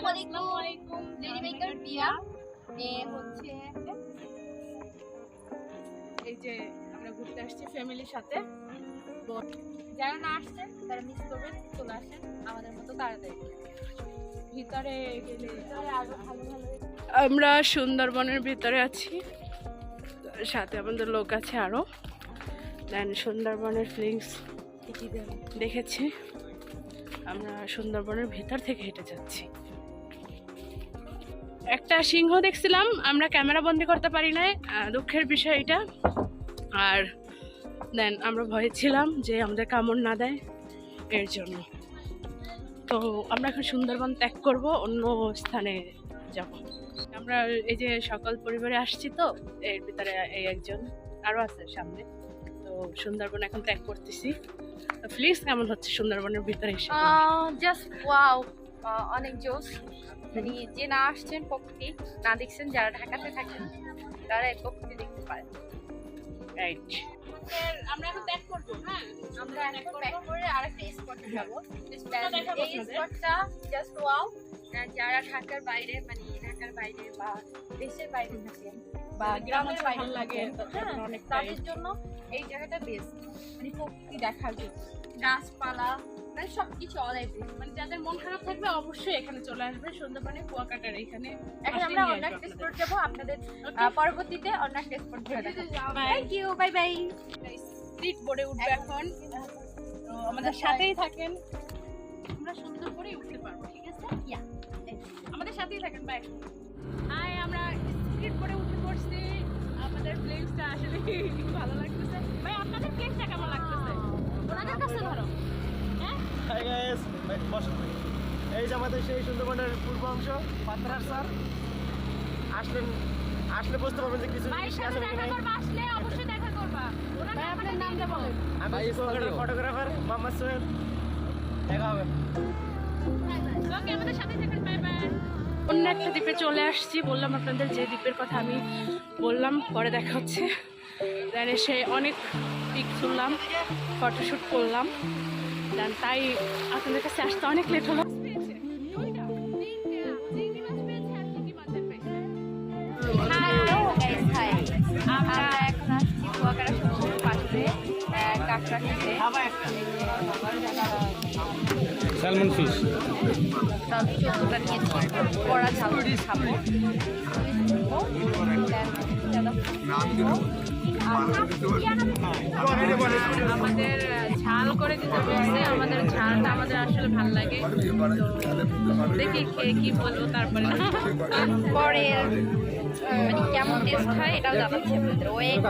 আসসালামু আলাইকুম lady maker পিয়া হচ্ছে এই যে আমরা ঘুরতে আসছি ফ্যামিলির সাথে। যারা না আসছেন তারা মিস করবেন, চলে আসেন আমাদের মতো তাড়াতাড়ি। ভিতরে গেলে আরো ভালো ভালো। আমরা সুন্দরবনের ভিতরে আছি, সাথে আমাদের লোক আছে আরো। দেন সুন্দরবনের ফিলিংস দেখেছি। আমরা সুন্দরবনের ভিতর থেকে হেঁটে যাচ্ছি। একটা সিংহ দেখছিলাম, আমরা ক্যামেরা বন্দি করতে পারি নাই, দুঃখের বিষয় এটা। আর দেন আমরা ভয়ে ছিলাম যে আমাদের কামড় না দেয়, এর জন্য। তো আমরা এখন সুন্দরবন ত্যাগ করব, অন্য স্থানে যাব। আমরা এই যে সকল পরিবারে আসছি, তো এর ভিতরে এই একজন আরো আছে সামনে। তো সুন্দরবন এখন ত্যাগ করতেছি। প্লিজ কেমন হচ্ছে সুন্দরবনের ভিতরে এসে? জাস্ট ওয়াও, অনেক জোস। মানে যে না আসছেন প্রকৃতি না দেখছেন, যারা ঢাকাতে থাকেন তারা এই প্রকৃতি দেখতে পারেন। রাইট, আমরা এখন ত্যাগ করব। হ্যাঁ, আমরা এখন ব্যাক করে আরেকটা স্পটে যাব। এই আপনাদের। স্পটটা জাস্ট ওয়াও। যারা ঢাকার বাইরে, মানে ঢাকার বাইরে বা দেশের বাইরে থাকেন বা গ্রামের বাইরে ভালো লাগে, থাকেন, হ্যাঁ, অনেক তাদের জন্য এই জায়গাটা বেস্ট। মানে প্রকৃতি দেখার জন্য, গাছপালা, মানে সবকিছু অল এভরিথিং। মানে যাদের মন খারাপ থাকবে অবশ্যই এখানে চলে আসবে, সুন্দরবনে কুয়াকাটার এখানে। এখন আমরা অন্য একটা স্পট যাবো, আপনাদের পরবর্তীতে অন্য একটা স্পট ঘুরে দেখাবো। Thank you, bye bye. Street বোর্ডে উঠবে এখন, তো আমাদের সাথেই থাকেন, আমরা সুন্দর করে উঠতে পারবো। ঠিক আছে, ইয়া, আমাদের সাথেই থাকেন। বাই। হাই, আমরা স্ট্রিট বোর্ডে উঠে পড়ছি। আমাদের প্লেসটা আসলে খুব ভালো লাগতেছে। ভাই, আপনাদের প্লেসটা কেমন লাগতেছে? ওনাদের কাছে ধরো। হ্যাঁ, হাই গাইস, বসুন। এই যে আমাদের সেই সুন্দরবনের পূর্ব অংশ, পাত্রার স্যার। আসলে বুঝতে পারবেন যে কিছু ভাইয়ের জিনিস সাথে আছে দেখা এখানে। করবা, আসলে অবশ্যই দেখা করবা। ভাই, আপনার নামটা বলেন। আমি ফটোগ্রাফার মোহাম্মদ সোহেল। দেখা হবে। ওকে, আমাদের সাথে থাকেন। Bye bye. অন্য একটা দ্বীপে চলে আসছি, বললাম আপনাদের যে দ্বীপের কথা আমি বললাম, পরে দেখা হচ্ছে। দেন এসে অনেক পিক তুললাম, ফটোশ্যুট করলাম। দেন তাই আপনাদের কাছে আসতে অনেক লেট হলো। Hello guys, hi. আমরা এখন আসছি কুয়াকাটা সমুদ্রের পাশে কাঁকড়া খেতে। Salmon fish. তার 14টা নিয়েছি, কড়া ঝাল দিয়ে খাবো। আমাদের ঝাল করে দিতে বলছে, আমাদের ঝালটা আমাদের আসলে ভালো লাগে। তো দেখি খেয়ে কি বলবো তারপরে। পরে মানে কেমন টেস্ট হয় এটাও জানাচ্ছি আপনাদের। ওয়েট